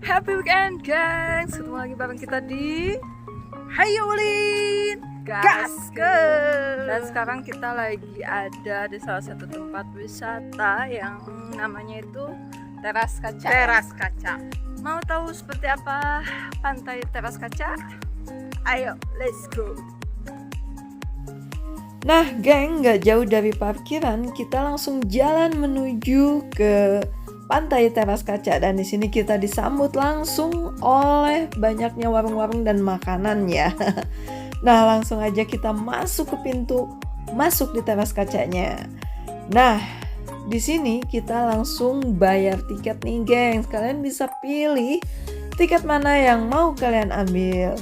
Happy weekend, gengs! Ketemu lagi bareng kita di Hayulin Gaskeun. Dan sekarang kita lagi ada di salah satu tempat wisata yang namanya itu Teras Kaca. Teras Kaca. Mau tahu seperti apa pantai Teras Kaca? Ayo, let's go! Nah, geng, nggak jauh dari parkiran, kita langsung jalan menuju ke pantai Teras Kaca, dan di sini kita disambut langsung oleh banyaknya warung-warung dan makanan ya. Nah, langsung aja kita masuk ke pintu masuk di Teras Kacanya. Nah, di sini kita langsung bayar tiket nih, geng. Kalian bisa pilih tiket mana yang mau kalian ambil.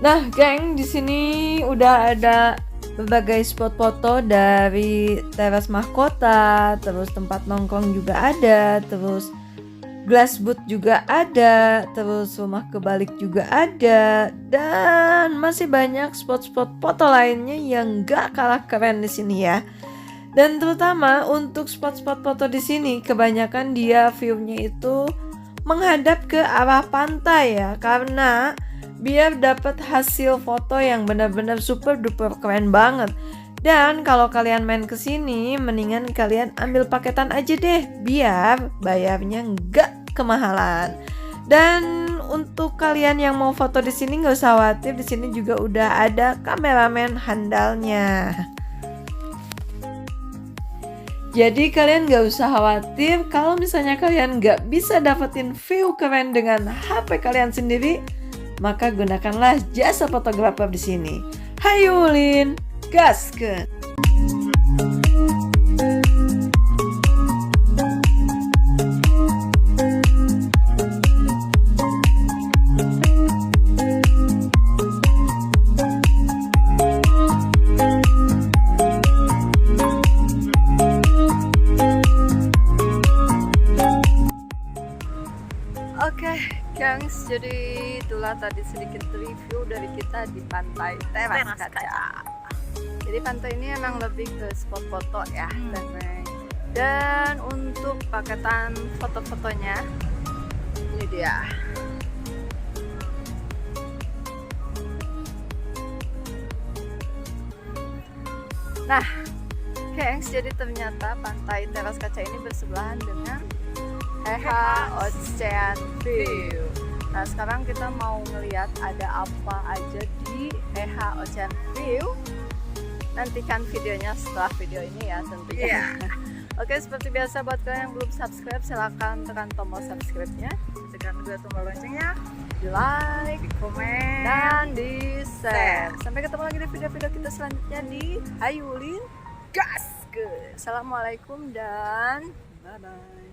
Nah, geng, di sini udah ada berbagai spot foto dari teras mahkota, terus tempat nongkrong juga ada, terus glass boot juga ada, terus rumah kebalik juga ada, dan masih banyak spot-spot foto lainnya yang gak kalah keren di sini ya. Dan terutama untuk spot-spot foto di sini, kebanyakan dia view-nya itu menghadap ke arah pantai ya, karena biar dapat hasil foto yang benar-benar super duper keren banget. Dan kalau kalian main ke sini, mendingan kalian ambil paketan aja deh, biar bayarnya nggak kemahalan. Dan untuk kalian yang mau foto di sini nggak usah khawatir, di sini juga udah ada kameramen handalnya. Jadi kalian nggak usah khawatir kalau misalnya kalian nggak bisa dapetin view keren dengan HP kalian sendiri, maka gunakanlah jasa fotografer di sini. Hayulin Gaskeun. Oke, gengs, jadi itulah tadi sedikit review dari kita di pantai Teras Kaca. Jadi pantai ini emang lebih ke spot foto ya, dan untuk paketan foto-fotonya ini dia. Nah, gengs, jadi ternyata pantai Teras Kaca ini bersebelahan dengan EHA Ocean View. Nah, sekarang kita mau ngeliat ada apa aja di EHA Ocean View. Nantikan videonya setelah video ini ya tentunya. Oke, seperti biasa buat kalian yang belum subscribe, silahkan tekan tombol subscribe-nya, tekan juga tombol loncengnya, di like, di komen, dan di share. Sampai ketemu lagi di video-video kita selanjutnya di Hayulin Gaskeun. Assalamualaikum dan bye-bye.